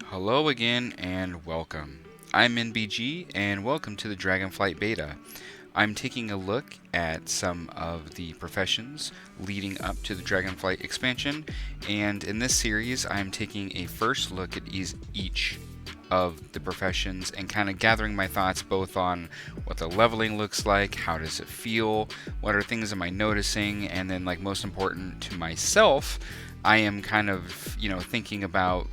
Hello again and welcome. I'm NBG and welcome to the Dragonflight beta. I'm taking a look at some of the professions leading up to the Dragonflight expansion, and in this series I'm taking a first look at each of the professions and kind of gathering my thoughts both on what the leveling looks like, how does it feel, what are things am I noticing, and then most important to myself, I am kind of, thinking about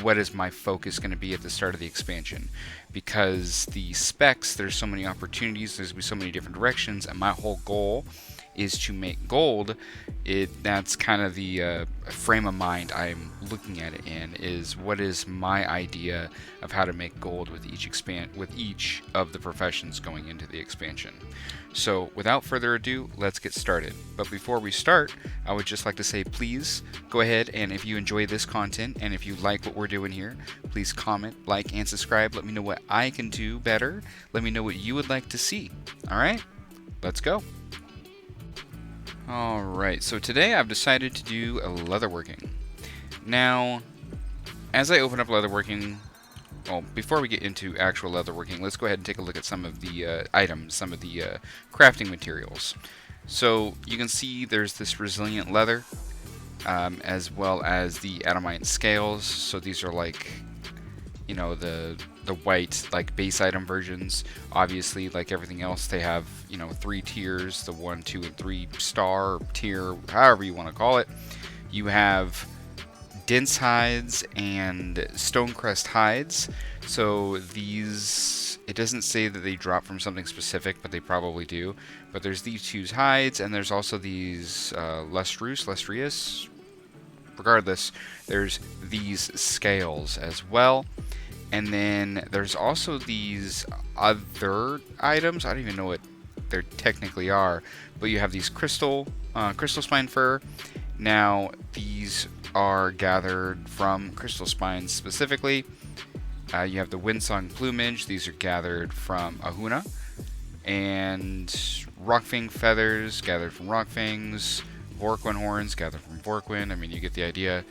what is my focus going to be at the start of the expansion. Because the specs, there's so many opportunities, there's going to be so many different directions, and my whole goal is to make gold. That's kind of the frame of mind I'm looking at it in, is what is my idea of how to make gold with each of the professions going into the expansion. So without further ado, let's get started. But before we start, I would just like to say please go ahead, and if you enjoy this content and if you like what we're doing here, please comment, like, and subscribe. Let me know what I can do better. Let me know what you would like to see. Alright, let's go. Alright, so today I've decided to do a leatherworking. Now, as I open up leatherworking, well, before we get into actual leatherworking, let's go ahead and take a look at some of the items, some of the crafting materials. So you can see there's this resilient leather, as well as the adamant scales. So these are the white base item versions. Obviously, like everything else, they have 3 tiers: the 1, 2, and 3 star tier, however you want to call it. You have dense hides and stonecrest hides. So these, it doesn't say that they drop from something specific, but they probably do. But there's these 2 hides, and there's also these lustrous. Regardless, there's these scales as well. And then there's also these other items. I don't even know what they technically are, but you have these crystal spine fur. Now these are gathered from crystal spines specifically. You have the windsong plumage. These are gathered from Ahuna. And rockfang feathers gathered from rockfangs. Vorquin horns gathered from Vorquin. I mean, you get the idea.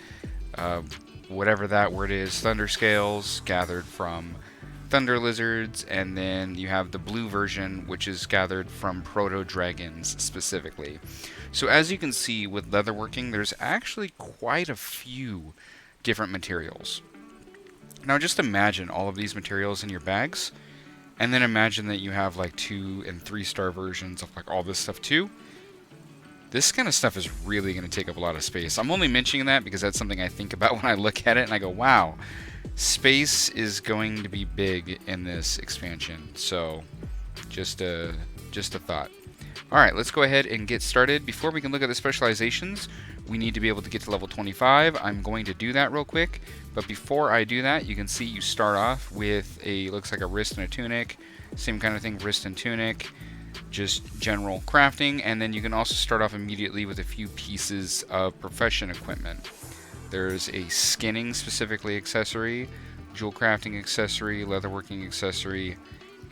Whatever that word is. Thunder scales gathered from thunder lizards. And then you have the blue version, which is gathered from proto dragons specifically. So as you can see with leatherworking, there's actually quite a few different materials. Now just imagine all of these materials in your bags, and then imagine that you have 2 and 3 star versions of all this stuff too. This kind of stuff is really going to take up a lot of space. I'm only mentioning that because that's something I think about when I look at it and I go, wow, space is going to be big in this expansion. So just a thought. Alright, let's go ahead and get started. Before we can look at the specializations, we need to be able to get to level 25. I'm going to do that real quick, but before I do that, you can see you start off with looks like a wrist and a tunic. Same kind of thing, wrist and tunic, just general crafting, and then you can also start off immediately with a few pieces of profession equipment. There's a skinning specifically accessory, jewel crafting accessory, leatherworking accessory,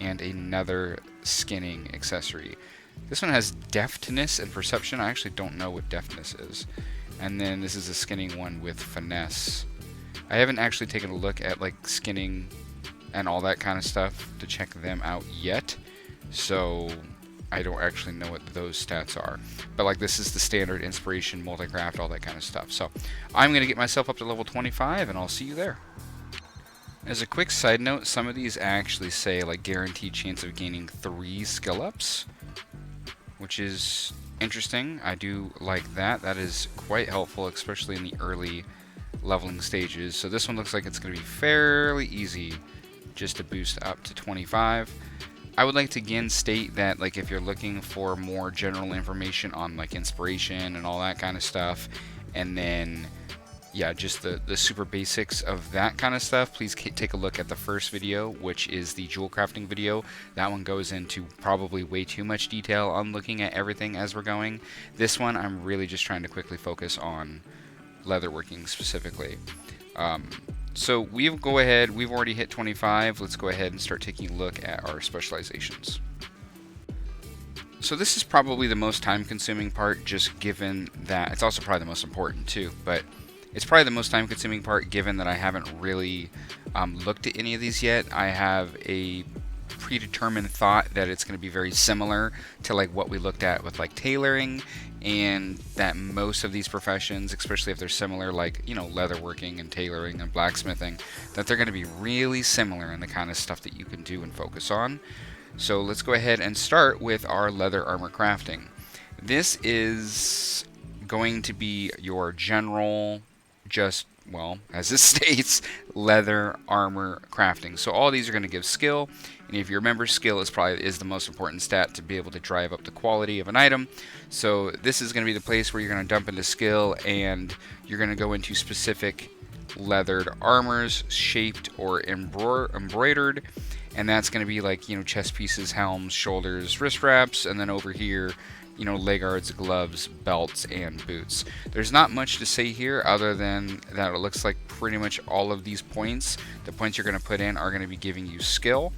and another skinning accessory. This one has deftness and perception. I actually don't know what deftness is. And then this is a skinning one with finesse. I haven't actually taken a look at skinning and all that kind of stuff to check them out yet. So I don't actually know what those stats are. But this is the standard inspiration, multi-craft, all that kind of stuff. So I'm going to get myself up to level 25 and I'll see you there. As a quick side note, some of these actually say guaranteed chance of gaining 3 skill ups, which is interesting. I do like that. That is quite helpful, especially in the early leveling stages. So this one looks like it's going to be fairly easy just to boost up to 25. I would like to again state that if you're looking for more general information on inspiration and all that kind of stuff, and then yeah, just the super basics of that kind of stuff, please take a look at the first video, which is the jewel crafting video. That one goes into probably way too much detail on looking at everything as we're going. This one, I'm really just trying to quickly focus on leatherworking specifically. So we've already hit 25. Let's go ahead and start taking a look at our specializations. So this is probably the most time consuming part, just given that it's also probably the most important too, but It's probably the most time consuming part, given that I haven't really looked at any of these yet. I have a predetermined thought that it's going to be very similar to like what we looked at with like tailoring, and that most of these professions, especially if they're similar, like, you know, leatherworking and tailoring and blacksmithing, that they're going to be really similar in the kind of stuff that you can do and focus on. So let's go ahead and start with our leather armor crafting. This is going to be your general, just, well, as it states, leather armor crafting. So all these are going to give skill, and if you remember, skill is the most important stat to be able to drive up the quality of an item. So this is going to be the place where you're going to dump into skill, and you're going to go into specific leathered armors, shaped or embroidered, and that's going to be like, you know, chest pieces, helms, shoulders, wrist wraps, and then over here, you know, leg guards, gloves, belts, and boots. There's not much to say here other than that it looks like pretty much all of these points, the points you're going to put in, are going to be giving you skill.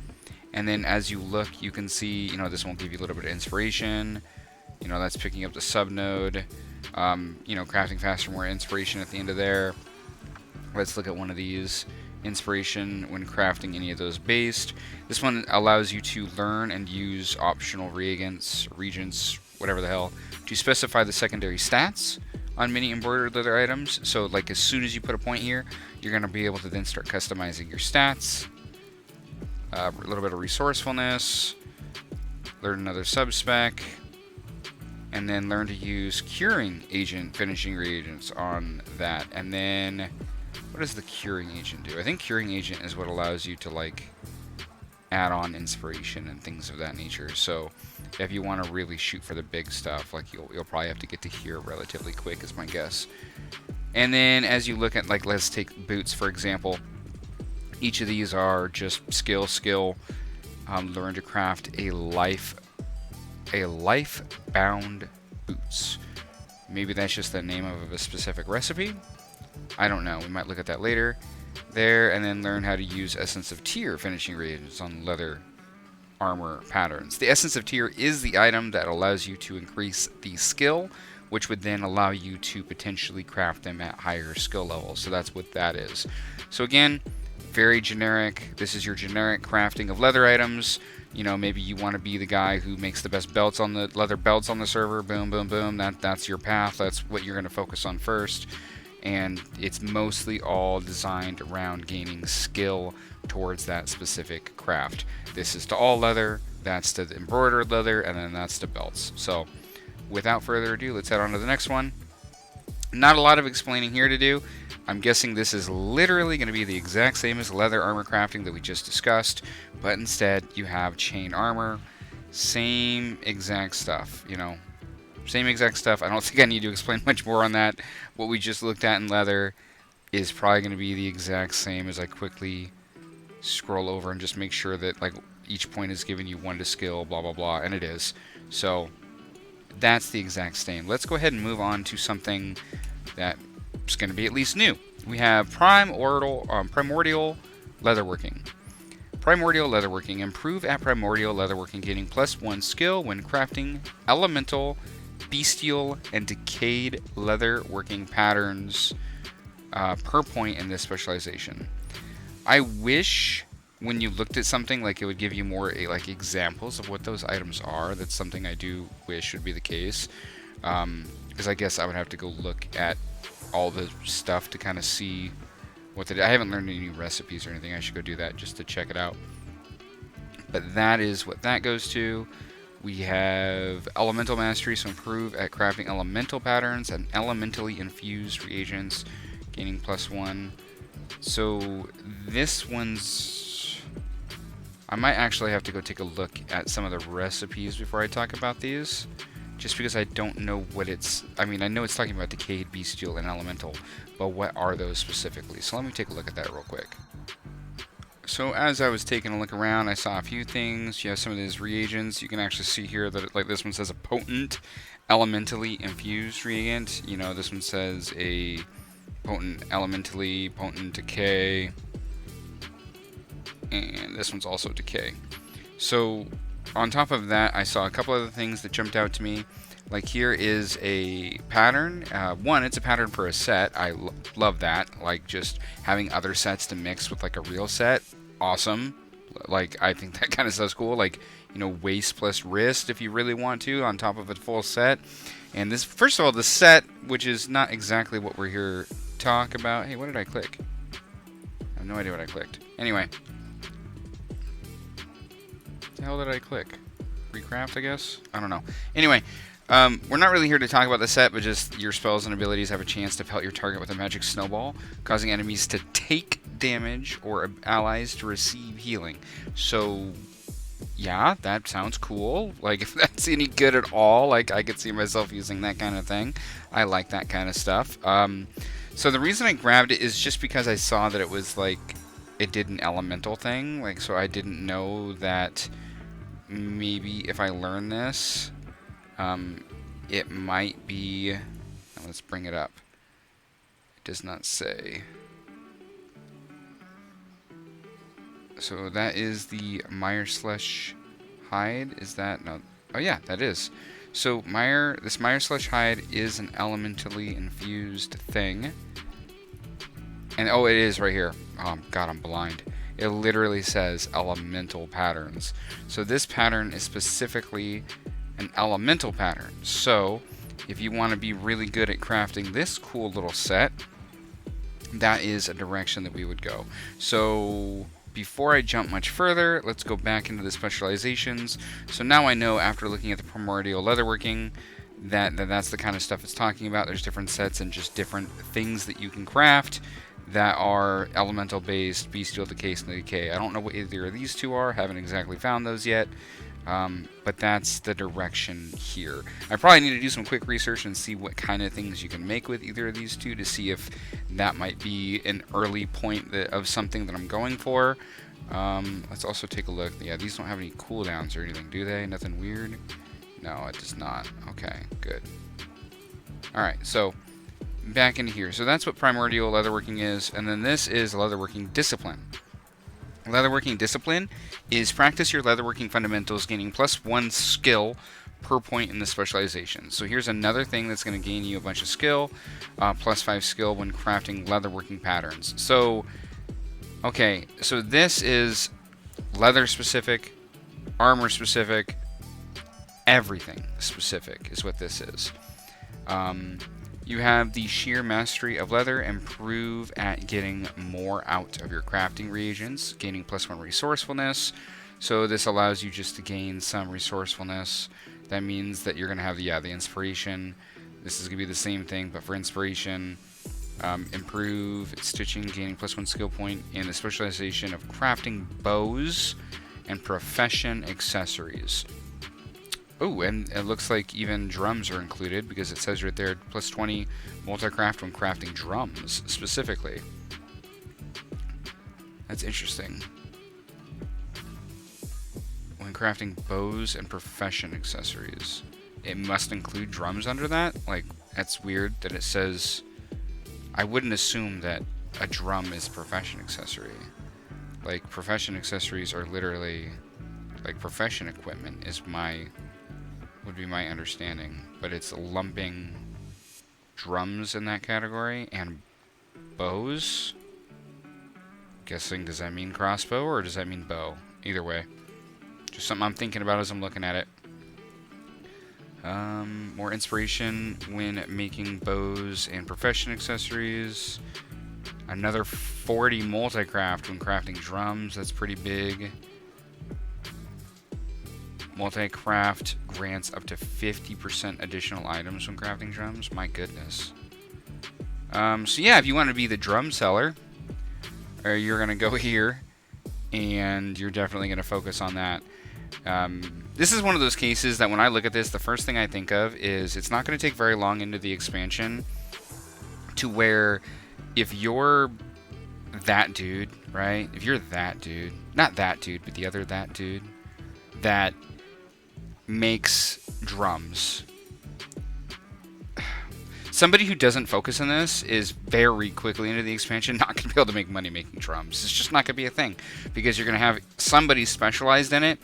And then as you look, you can see, you know, this will give you a little bit of inspiration. You know, that's picking up the sub node. You know, crafting faster, more inspiration at the end of there. Let's look at one of these. Inspiration when crafting any of those based. This one allows you to learn and use optional reagents, regents, whatever the hell, to specify the secondary stats on many embroidered leather items. So like as soon as you put a point here, you're going to be able to then start customizing your stats. A little bit of resourcefulness, learn another subspec, and then learn to use curing agent finishing reagents on that. And then what does the curing agent do? I think curing agent is what allows you to like add on inspiration and things of that nature. So if you want to really shoot for the big stuff, like you'll probably have to get to here relatively quick, is my guess. And then as you look at, like, let's take boots for example. Each of these are just skill. Learn to craft a life-bound boots. Maybe that's just the name of a specific recipe. I don't know. We might look at that later. There, and then learn how to use Essence of Tear finishing reagents on leather armor patterns. The Essence of Tear is the item that allows you to increase the skill, which would then allow you to potentially craft them at higher skill levels. So that's what that is. So again, very generic. This is your generic crafting of leather items. You know, maybe you want to be the guy who makes the best belts on the leather belts on the server. Boom, boom, boom. That's your path. That's what you're going to focus on first. And it's mostly all designed around gaining skill towards that specific craft. This is to all leather, that's to the embroidered leather, and then that's to belts. So without further ado, let's head on to the next one. Not a lot of explaining here to do. I'm guessing this is literally going to be the exact same as leather armor crafting that we just discussed, but instead you have chain armor. Same exact stuff, you know. Same exact stuff. I don't think I need to explain much more on that. What we just looked at in leather is probably going to be the exact same as I quickly scroll over and just make sure that like each point is giving you one to skill, blah, blah, blah, and it is. So that's the exact same. Let's go ahead and move on to something that's going to be at least new. We have primordial leatherworking. Primordial leatherworking. Improve at primordial leatherworking, gaining +1 skill when crafting elemental, bestial, and decayed leather working patterns per point in this specialization. I wish when you looked at something like it would give you more like examples of what those items are. That's something I do wish would be the case, because I guess I would have to go look at all the stuff to kind of see what they do. I haven't learned any new recipes or anything. I should go do that just to check it out. But that is what that goes to. We have Elemental Mastery, so improve at crafting elemental patterns and elementally infused reagents, gaining +1. So this one's... I might actually have to go take a look at some of the recipes before I talk about these, just because I don't know what it's... I mean, I know it's talking about decayed, bestial, and elemental, but what are those specifically? So let me take a look at that real quick. So as I was taking a look around, I saw a few things. You have some of these reagents. You can actually see here that like this one says a potent, elementally infused reagent. You know, this one says a potent, elementally, potent decay. And this one's also decay. So on top of that, I saw a couple other things that jumped out to me. Like here is a pattern. One, it's a pattern for a set. I love that. Like just having other sets to mix with like a real set. Awesome. Like I think that kind of stuff's cool. Like, you know, waist plus wrist if you really want to on top of a full set. And this, first of all, the set, which is not exactly what we're here to talk about. Hey, what did I click? I have no idea what I clicked. Anyway. What the hell did I click? Recraft, I guess? I don't know. Anyway. We're not really here to talk about the set, but just your spells and abilities have a chance to pelt your target with a magic snowball, causing enemies to take damage or allies to receive healing. So, yeah, that sounds cool. Like, if that's any good at all, like, I could see myself using that kind of thing. I like that kind of stuff. So the reason I grabbed it is just because I saw that it was, like, it did an elemental thing. Like, so I didn't know that maybe if I learn this... it might be... let's bring it up. It does not say. So that is the Mire/Slush hide. Is that... no. Oh yeah, that is. So this Mire/Slush hide is an elementally infused thing. And oh, it is right here. Oh god, I'm blind. It literally says elemental patterns. So this pattern is specifically an elemental pattern. So if you want to be really good at crafting this cool little set, that is a direction that we would go. So before I jump much further, let's go back into the specializations. So now I know, after looking at the primordial leatherworking, that's the kind of stuff it's talking about. There's different sets and just different things that you can craft that are elemental based, bestial, decay, and decay. I don't know what either of these two are, haven't exactly found those yet. But that's the direction here. I probably need to do some quick research and see what kind of things you can make with either of these two to see if that might be an early point of something that I'm going for. Let's also take a look. Yeah, these don't have any cooldowns or anything, do they? Nothing weird? No, it does not. Okay, good. Alright, so back into here. So that's what primordial leatherworking is, and then this is leatherworking discipline. Leatherworking discipline is practice your leatherworking fundamentals, gaining +1 skill per point in the specialization. So here's another thing that's going to gain you a bunch of skill, +5 skill when crafting leatherworking patterns. So, okay, so this is leather specific, armor specific, everything specific is what this is. You have the sheer mastery of leather, improve at getting more out of your crafting reagents, gaining +1 resourcefulness. So this allows you just to gain some resourcefulness. That means that you're going to have the inspiration. This is going to be the same thing, but for inspiration. Improve stitching, gaining +1 skill point in the specialization of crafting bows and profession accessories. Oh, and it looks like even drums are included, because it says right there +20 multi-craft when crafting drums specifically. That's interesting. When crafting bows and profession accessories, it must include drums under that? Like, that's weird that it says... I wouldn't assume that a drum is a profession accessory. Like, profession accessories are literally... like, profession equipment is would be my understanding, but it's lumping drums in that category and bows. Guessing, does that mean crossbow or does that mean bow? Either way, just something I'm thinking about as I'm looking at it. More inspiration when making bows and profession accessories. Another 40 multi-craft when crafting drums. That's pretty big. Multi-craft grants up to 50% additional items when crafting drums. My goodness. So yeah, if you want to be the drum seller, you're going to go here, and you're definitely going to focus on that. This is one of those cases that when I look at this, the first thing I think of is it's not going to take very long into the expansion to where if you're that dude, right? If you're that dude, not that dude, but the other that dude that makes drums. Somebody who doesn't focus on this is very quickly into the expansion not going to be able to make money making drums. It's just not going to be a thing, because you're going to have somebody specialized in it,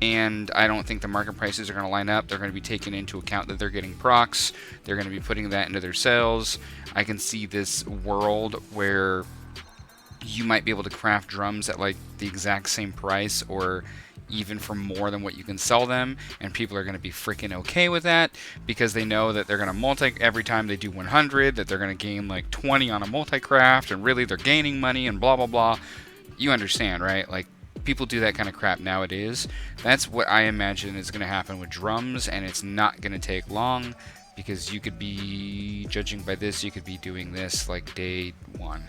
and I don't think the market prices are going to line up. They're going to be taking into account that they're getting procs. They're going to be putting that into their sales. I can see this world where you might be able to craft drums at like the exact same price, or even for more than what you can sell them, and people are going to be freaking okay with that because they know that they're going to multi every time they do 100, that they're going to gain like 20 on a multi-craft, and really they're gaining money and blah blah blah. You understand, right? Like, people do that kind of crap nowadays. That's what I imagine is going to happen with drums, and it's not going to take long, because you could be, judging by this, you could be doing this like day one.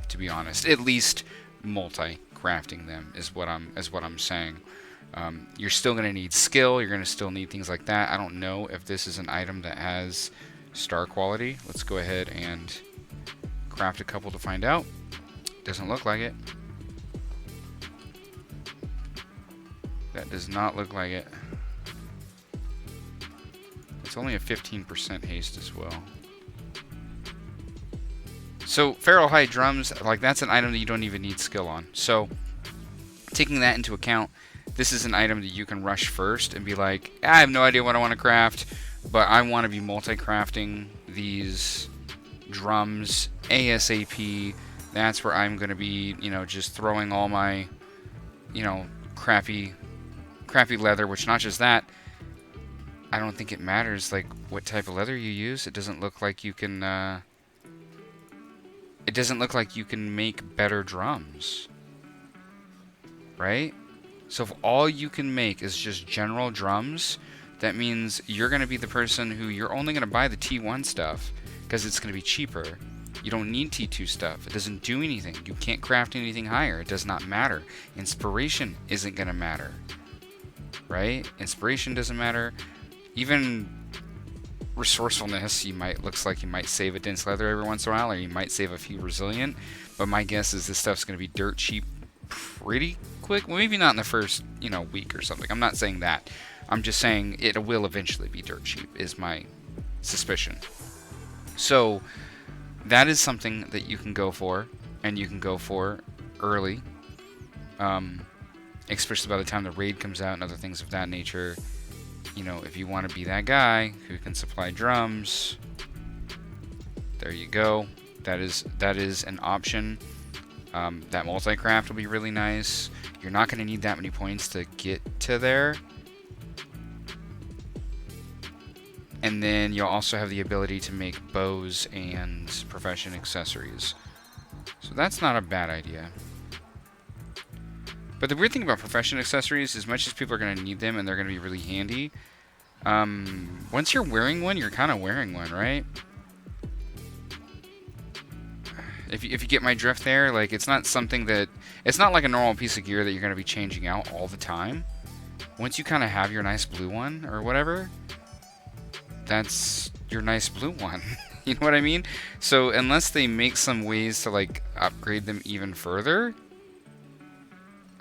To be honest, at least multi-crafting them is what I'm saying. You're still going to need skill. You're going to still need things like that. I don't know if this is an item that has star quality. Let's go ahead and craft a couple to find out. Doesn't look like it. That does not look like it. It's only a 15% haste as well. So feral hide drums, like, that's an item that you don't even need skill on. So taking that into account, this is an item that you can rush first and be like, I have no idea what I want to craft, but I want to be multi-crafting these drums ASAP. That's where I'm going to be, you know, just throwing all my, you know, crappy leather, which, not just that, I don't think it matters like what type of leather you use. It doesn't look like you can make better drums, right? So if all you can make is just general drums, that means you're going to be the person who, you're only going to buy the T1 stuff because it's going to be cheaper. You don't need T2 stuff. It doesn't do anything. You can't craft anything higher. It does not matter. Inspiration isn't going to matter, right? Inspiration doesn't matter. Even resourcefulness, looks like you might save a dense leather every once in a while, or you might save a few resilient, but my guess is this stuff's going to be dirt cheap pretty quick. Well, maybe not in the first, you know, week or something. I'm not saying that. I'm just saying it will eventually be dirt cheap, is my suspicion. So that is something that you can go for, and you can go for early, especially by the time the raid comes out and other things of that nature. You know, if you want to be that guy who can supply drums, there you go. That is an option. That multi-craft will be really nice. You're not going to need that many points to get to there. And then you'll also have the ability to make bows and profession accessories. So that's not a bad idea. But the weird thing about profession accessories, as much as people are going to need them and they're going to be really handy, once you're wearing one, you're kind of wearing one, right? If you get my drift there, like, it's not something that, it's not like a normal piece of gear that you're going to be changing out all the time. Once you kind of have your nice blue one or whatever, that's your nice blue one. You know what I mean? So unless they make some ways to, like, upgrade them even further,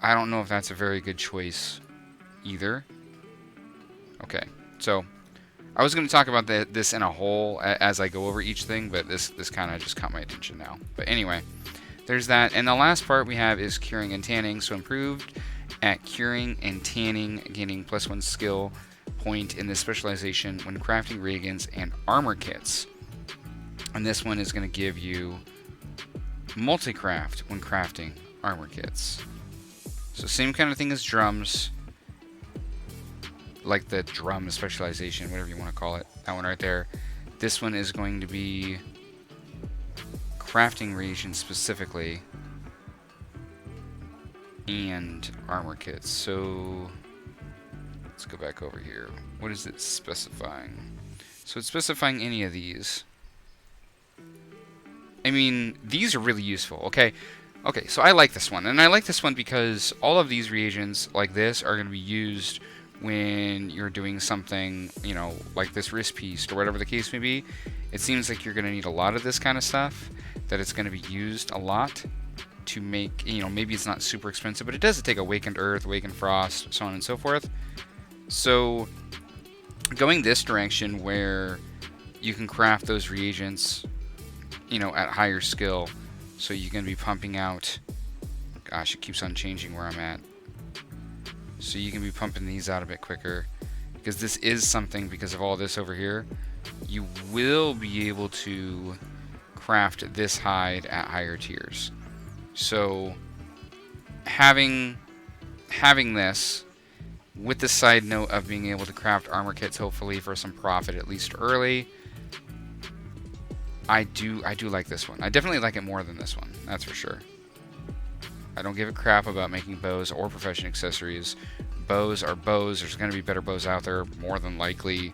I don't know if that's a very good choice either. Okay, so I was going to talk about this in a whole as I go over each thing, but this kind of just caught my attention now. But anyway, there's that. And the last part we have is curing and tanning. So improved at curing and tanning, gaining +1 skill point in this specialization when crafting reagents and armor kits. And this one is going to give you multi-craft when crafting armor kits. So same kind of thing as drums, like the drum specialization, whatever you want to call it, that one right there. This one is going to be crafting reagents specifically and armor kits. So let's go back over here. What is it specifying? So it's specifying any of these. I mean, these are really useful, okay? Okay, so I like this one, and I like this one because all of these reagents like this are going to be used when you're doing something, you know, like this wrist piece or whatever the case may be. It seems like you're going to need a lot of this kind of stuff, that it's going to be used a lot to make, you know, maybe it's not super expensive, but it does take Awakened Earth, Awakened Frost, so on and so forth. So going this direction where you can craft those reagents, you know, at higher skill, so you're going to be pumping out, gosh, it keeps on changing where I'm at. so you can be pumping these out a bit quicker, because this is something, because of all this over here, you will be able to craft this hide at higher tiers. So having this with the side note of being able to craft armor kits, hopefully for some profit at least early, I do like this one. I definitely like it more than this one, that's for sure. I don't give a crap about making bows or profession accessories. Bows are bows. There's going to be better bows out there, more than likely.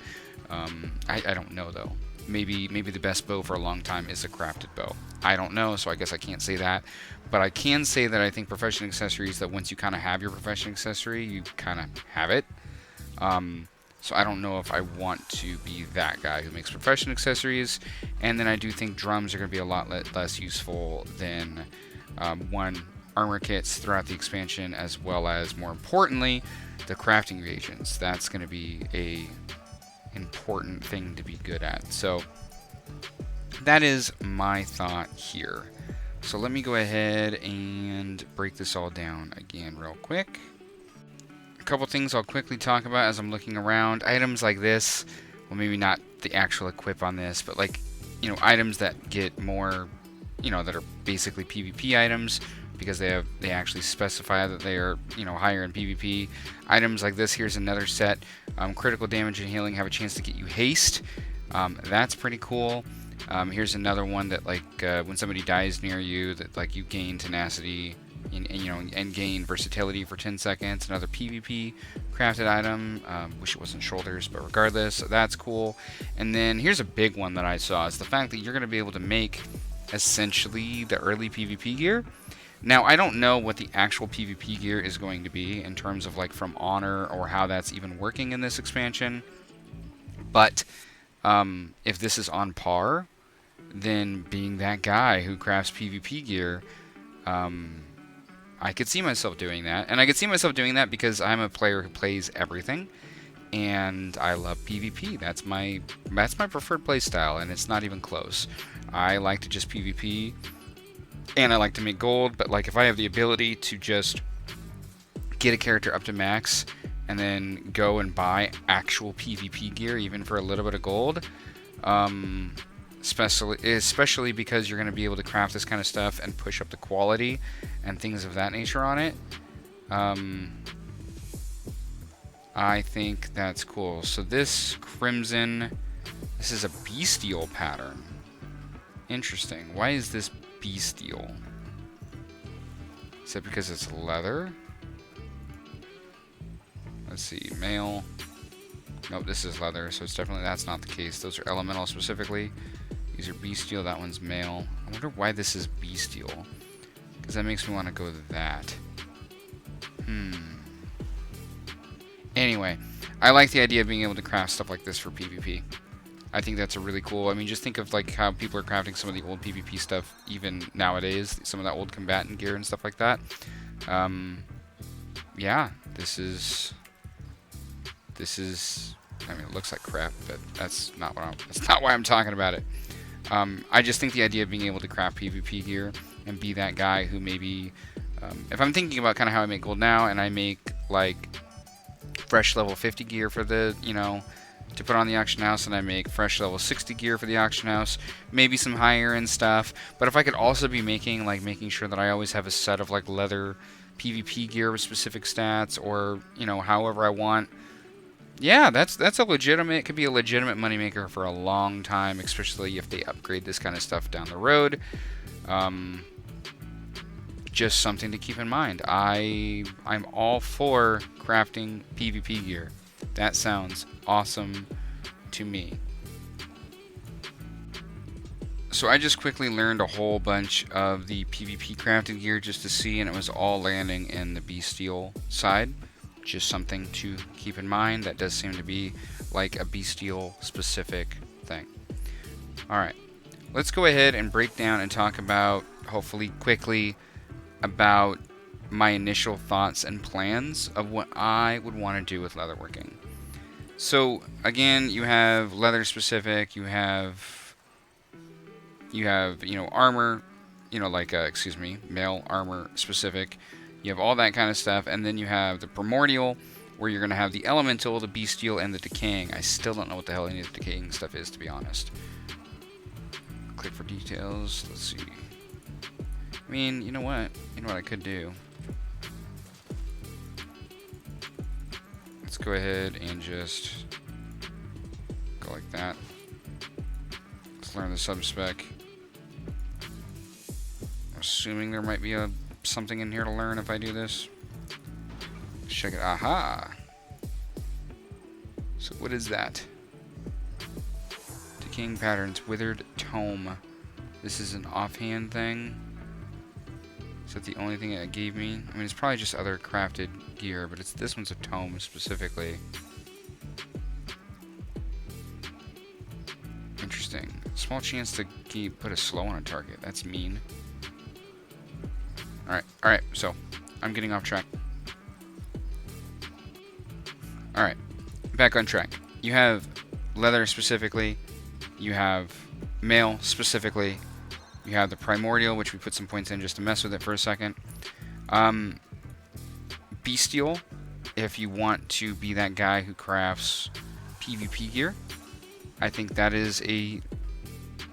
I don't know, though. Maybe the best bow for a long time is a crafted bow. I don't know, so I guess I can't say that. But I can say that I think profession accessories, that once you kind of have your profession accessory, you kind of have it. So I don't know if I want to be that guy who makes profession accessories. And then I do think drums are going to be a lot less useful than armor kits throughout the expansion, as well as, more importantly, the crafting reagents. That's going to be a important thing to be good at. So that is my thought here. So let me go ahead and break this all down again real quick. A couple things I'll quickly talk about as I'm looking around. Items like this, well, maybe not the actual equip on this, but like, you know, items that get more, you know, that are basically PvP items, because they actually specify that they are, you know, higher in PvP. Items like this, here's another set. Critical damage and healing have a chance to get you haste. That's pretty cool. Here's another one that, like, when somebody dies near you, that like you gain tenacity and you know, and gain versatility for 10 seconds. Another PvP crafted item. Wish it wasn't shoulders, but regardless, so that's cool. And then here's a big one that I saw, is the fact that you're going to be able to make essentially the early PvP gear. Now, I don't know what the actual PvP gear is going to be in terms of, like, from Honor, or how that's even working in this expansion. But if this is on par, then being that guy who crafts PvP gear, I could see myself doing that. And I could see myself doing that because I'm a player who plays everything, and I love PvP. That's my preferred playstyle, and it's not even close. I like to just PvP, and I like to make gold, but like, if I have the ability to just get a character up to max and then go and buy actual PvP gear, even for a little bit of gold, especially because you're going to be able to craft this kind of stuff and push up the quality and things of that nature on it, I think that's cool. So this Crimson, this is a bestial pattern. Interesting. Why is this bestial? Is it because it's leather? Let's see, male. Nope, this is leather, so it's definitely, that's not the case. Those are elemental specifically. These are bestial, that one's male. I wonder why this is bestial, because that makes me want to go to that. Anyway, I like the idea of being able to craft stuff like this for PvP. I think that's a really cool. I mean, just think of like how people are crafting some of the old PvP stuff even nowadays, some of that old combatant gear and stuff like that. Yeah, this is. I mean, it looks like crap, but that's not why I'm talking about it. I just think the idea of being able to craft PvP gear and be that guy who maybe, if I'm thinking about kind of how I make gold now, and I make like fresh level 50 gear for the, you know, to put on the auction house, and I make fresh level 60 gear for the auction house, maybe some higher end stuff. But if I could also be making sure that I always have a set of like leather PvP gear with specific stats, or, you know, however I want. Yeah, that's a legitimate, it could be a legitimate moneymaker for a long time, especially if they upgrade this kind of stuff down the road. Just something to keep in mind. I'm all for crafting PvP gear. That sounds awesome to me. So I just quickly learned a whole bunch of the PvP crafted gear just to see, and it was all landing in the bestial side. Just something to keep in mind. That does seem to be like a bestial specific thing. Alright, let's go ahead and break down and talk about, hopefully quickly, about my initial thoughts and plans of what I would want to do with leatherworking. So again, you have leather specific, you have you know, armor, you know, like male armor specific. You have all that kind of stuff, and then you have the Primordial, where you're going to have the Elemental, the Bestial, and the Decaying. I still don't know what the hell any of the Decaying stuff is, to be honest. Click for details. Let's see. I mean, you know what? You know what I could do? Let's go ahead and just go like that. Let's learn the subspec. I'm assuming there might be something in here to learn if I do this. Let's check it. Aha! So what is that? Decaying Patterns, Withered Tome. This is an offhand thing. Is that the only thing it gave me? I mean, it's probably just other crafted gear, but this one's a tome specifically. Interesting. Small chance to put a slow on a target. That's mean. Alright, so I'm getting off track. Alright, back on track. You have leather specifically, you have mail specifically, you have the Primordial, which we put some points in just to mess with it for a second. Bestial, if you want to be that guy who crafts PvP gear, I think that is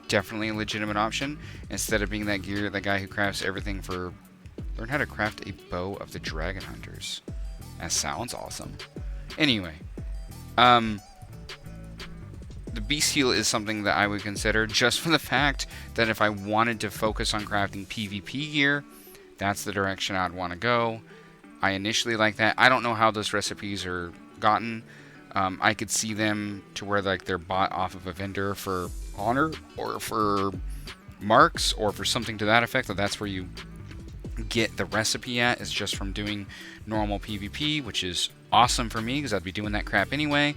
definitely a legitimate option. Instead of being that guy who crafts everything for... Learn how to craft a bow of the Dragon Hunters. That sounds awesome. Anyway, the Bestial is something that I would consider just for the fact that if I wanted to focus on crafting PvP gear, that's the direction I'd want to go. I initially like that. I don't know how those recipes are gotten. I could see them to where like they're bought off of a vendor for honor or for marks or for something to that effect. That's where you get the recipe at, is just from doing normal PvP, which is awesome for me because I'd be doing that crap anyway,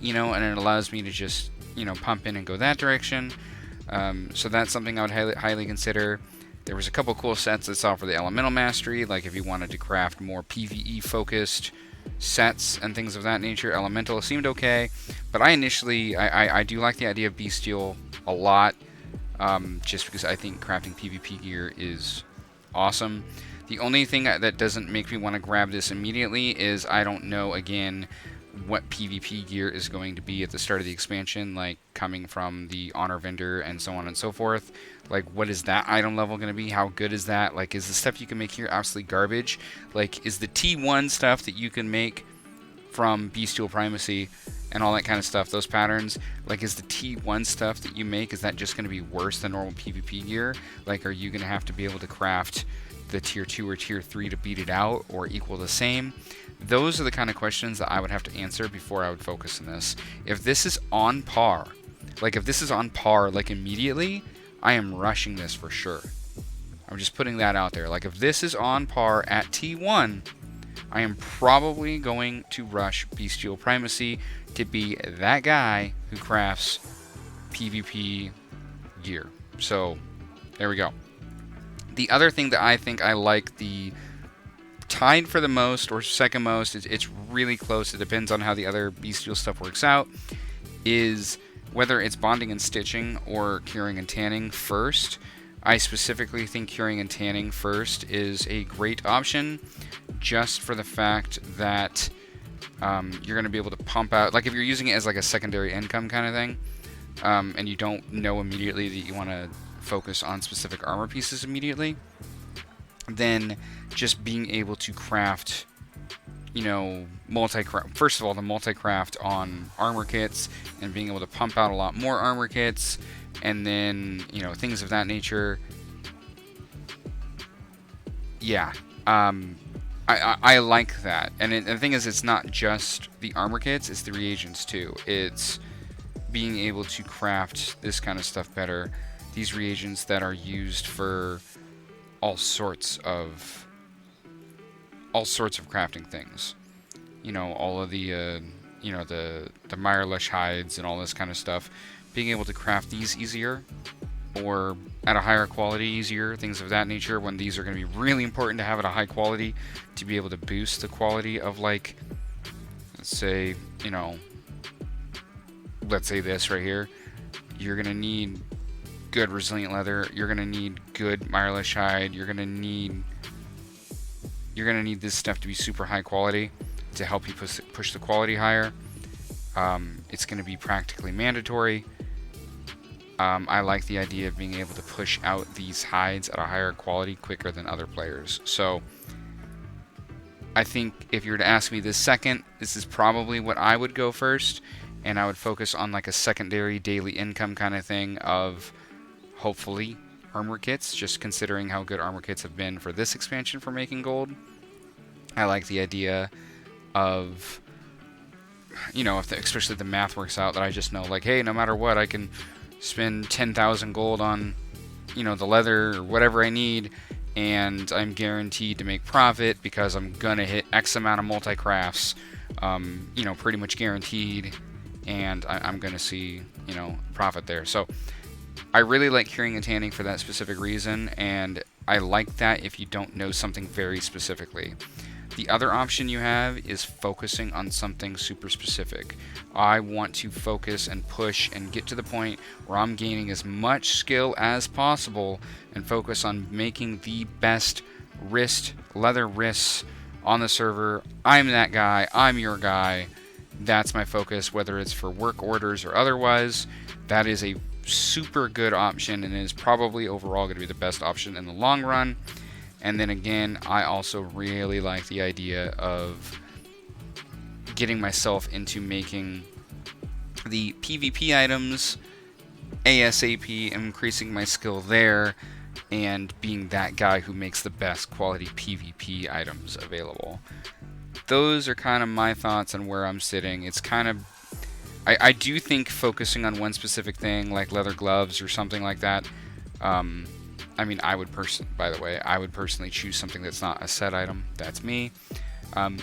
you know, and it allows me to just, you know, pump in and go that direction. So that's something I would highly consider. There was a couple cool sets I saw for the Elemental Mastery, like if you wanted to craft more PvE focused sets and things of that nature. Elemental seemed okay, but I initially I do like the idea of Bestial a lot, just because I think crafting PvP gear is awesome. The only thing that doesn't make me want to grab this immediately is I don't know, again, what PvP gear is going to be at the start of the expansion, like coming from the honor vendor and so on and so forth. Like, what is that item level going to be? How good is that? Like, is the stuff you can make here absolutely garbage? Like, is the T1 stuff that you can make from Bestial Primacy and all that kind of stuff, those patterns, like, is the T1 stuff that you make, is that just going to be worse than normal PvP gear? Like, are you going to have to be able to craft the tier 2 or tier 3 to beat it out or equal the same? Those are the kind of questions that I would have to answer before I would focus on this. If this is on par, like immediately, I am rushing this for sure. I'm just putting that out there. Like, if this is on par at T1, I am probably going to rush Bestial Primacy to be that guy who crafts PvP gear. So, there we go. The other thing that I think I like, the tied for the most or second most, it's really close, it depends on how the other Bestial stuff works out, is whether it's bonding and stitching or curing and tanning first. I specifically think curing and tanning first is a great option, just for the fact that you're going to be able to pump out, like if you're using it as like a secondary income kind of thing, and you don't know immediately that you want to focus on specific armor pieces immediately, then just being able to craft, you know, first of all, the multi-craft on armor kits and being able to pump out a lot more armor kits, and then, you know, things of that nature. Yeah, I like that. And the thing is, it's not just the armor kits, it's the reagents too. It's being able to craft this kind of stuff better. These reagents that are used for all sorts of crafting things. You know, all of the you know, the Mirelish hides and all this kind of stuff. Being able to craft these easier, or at a higher quality easier, things of that nature, when these are going to be really important to have at a high quality to be able to boost the quality of, like, let's say, you know, let's say this right here. You're going to need good resilient leather, you're going to need good Mirelish hide, you're going to need you're going to need this stuff to be super high quality to help you push the quality higher. It's going to be practically mandatory. I like the idea of being able to push out these hides at a higher quality quicker than other players. So I think if you were to ask me this second, this is probably what I would go first, and I would focus on like a secondary daily income kind of thing of hopefully armor kits, just considering how good armor kits have been for this expansion for making gold. I like the idea of, you know, especially if the math works out, that I just know, like, hey, no matter what, I can spend 10,000 gold on, you know, the leather or whatever I need, and I'm guaranteed to make profit because I'm gonna hit X amount of multi-crafts, you know, pretty much guaranteed, and I'm gonna see, you know, profit there. So I really like curing and tanning for that specific reason, and I like that if you don't know something very specifically. The other option you have is focusing on something super specific. I want to focus and push and get to the point where I'm gaining as much skill as possible and focus on making the best leather wrists on the server. I'm that guy. I'm your guy. That's my focus, whether it's for work orders or otherwise. That is a super good option and is probably overall going to be the best option in the long run. And then again, I also really like the idea of getting myself into making the PvP items ASAP, increasing my skill there, and being that guy who makes the best quality PvP items available. Those are kind of my thoughts on where I'm sitting. It's kind of, I do think focusing on one specific thing, like leather gloves or something like that, I mean, I would personally choose something that's not a set item. That's me.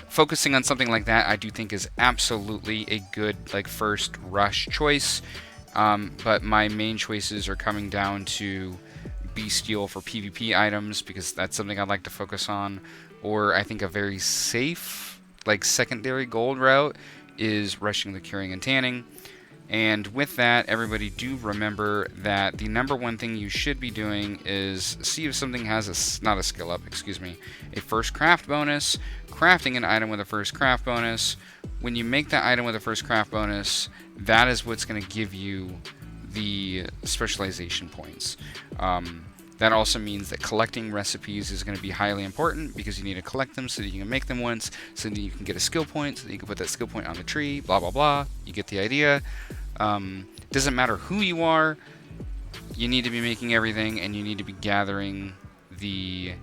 Focusing on something like that, I do think is absolutely a good, like, first rush choice. But my main choices are coming down to bestial for PvP items, because that's something I'd like to focus on. Or I think a very safe, like, secondary gold route is rushing the curing and tanning. And with that, everybody do remember that the number one thing you should be doing is see if something has not a skill up, excuse me, a first craft bonus, crafting an item with a first craft bonus. When you make that item with a first craft bonus, that is what's going to give you the specialization points. That also means that collecting recipes is going to be highly important, because you need to collect them so that you can make them once, so that you can get a skill point, so that you can put that skill point on the tree, blah, blah, blah. You get the idea. Doesn't matter who you are, you need to be making everything, and you need to be gathering the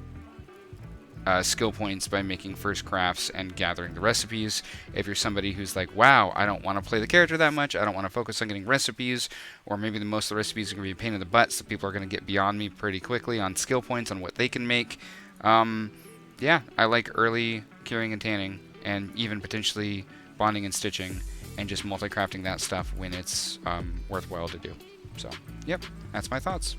skill points by making first crafts and gathering the recipes. If you're somebody who's like, wow, I don't want to play the character that much, I don't want to focus on getting recipes, or maybe most of the recipes are going to be a pain in the butt, so people are going to get beyond me pretty quickly on skill points on what they can make. Yeah, I like early curing and tanning, and even potentially bonding and stitching, and just multi-crafting that stuff when it's worthwhile to do. So, yep, that's my thoughts.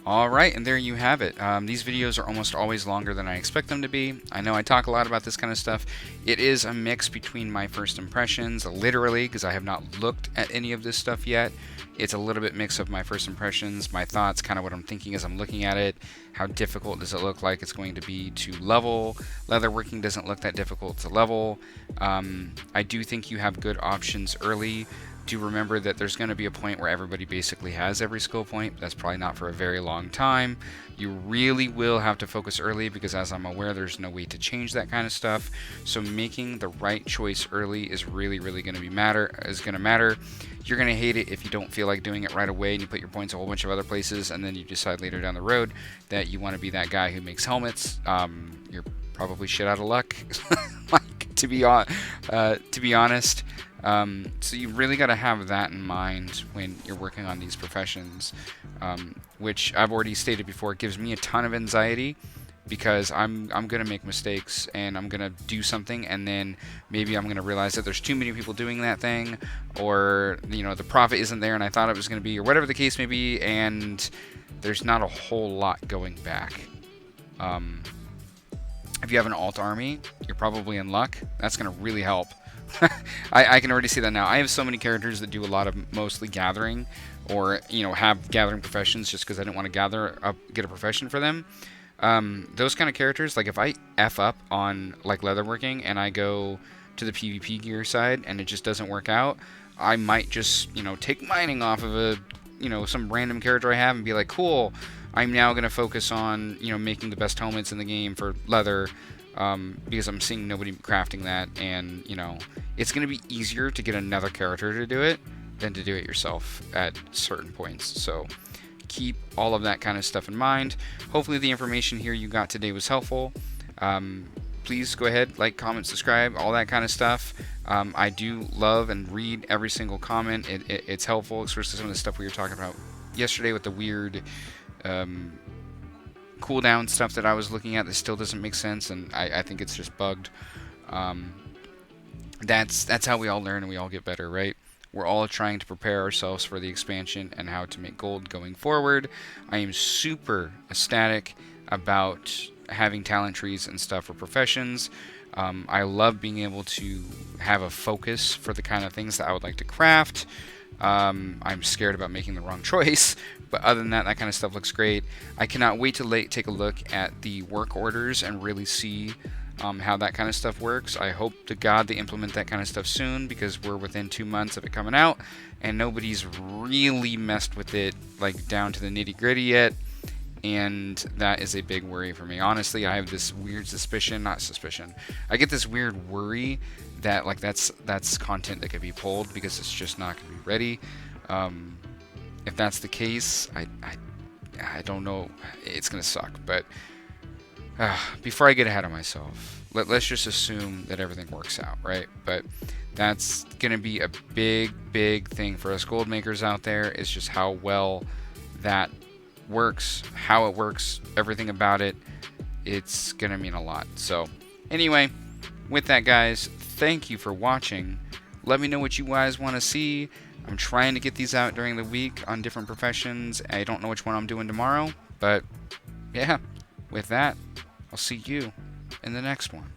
Alright, and there you have it. These videos are almost always longer than I expect them to be. I know I talk a lot about this kind of stuff. It is a mix between my first impressions, literally, because I have not looked at any of this stuff yet. It's a little bit mix of my first impressions, my thoughts, kind of what I'm thinking as I'm looking at it. How difficult does it look like it's going to be to level? Leatherworking doesn't look that difficult to level. I do think you have good options early. Do remember that there's going to be a point where everybody basically has every skill point. That's probably not for a very long time. You really will have to focus early, because as I'm aware, there's no way to change that kind of stuff. So making the right choice early is really going to matter. You're going to hate it if you don't feel like doing it right away and you put your points a whole bunch of other places, and then you decide later down the road that you want to be that guy who makes helmets. You're probably shit out of luck, like, to be honest. So you really got to have that in mind when you're working on these professions, which I've already stated before, it gives me a ton of anxiety, because I'm going to make mistakes, and I'm going to do something, and then maybe I'm going to realize that there's too many people doing that thing, or, you know, the profit isn't there and I thought it was going to be, or whatever the case may be, and there's not a whole lot going back. If you have an alt army, you're probably in luck. That's going to really help. I can already see that now. I have so many characters that do a lot of mostly gathering, or, you know, have gathering professions just because I didn't want to get a profession for them. Those kind of characters, like if I F up on like leatherworking and I go to the PvP gear side and it just doesn't work out, I might just, take mining off of some random character I have and be like, cool, I'm now going to focus on, making the best helmets in the game for leather, because I'm seeing nobody crafting that, and, it's going to be easier to get another character to do it than to do it yourself at certain points. So keep all of that kind of stuff in mind. Hopefully the information here you got today was helpful. Please go ahead, like, comment, subscribe, all that kind of stuff. I do love and read every single comment. It's helpful, especially some of the stuff we were talking about yesterday with the weird cooldown stuff that I was looking at that still doesn't make sense, and I think it's just bugged. That's how we all learn and we all get better, right? We're all trying to prepare ourselves for the expansion and how to make gold going forward. I am super ecstatic about having talent trees and stuff for professions. I love being able to have a focus for the kind of things that I would like to craft. I'm scared about making the wrong choice, but other than that, that kind of stuff looks great. I cannot wait to take a look at the work orders and really see how that kind of stuff works. I hope to God they implement that kind of stuff soon, because we're within 2 months of it coming out, and nobody's really messed with it like down to the nitty gritty yet, and that is a big worry for me. Honestly, I have this weird I get this weird worry that like that's content that could be pulled because it's just not going to be ready. If that's the case, I don't know. It's going to suck, but before I get ahead of myself, let's just assume that everything works out, right? But that's going to be a big thing for us gold makers out there. Is just how well that works, how it works, everything about it. It's going to mean a lot. So anyway, with that, guys, thank you for watching. Let me know what you guys want to see. I'm trying to get these out during the week on different professions. I don't know which one I'm doing tomorrow, but yeah, with that, I'll see you in the next one.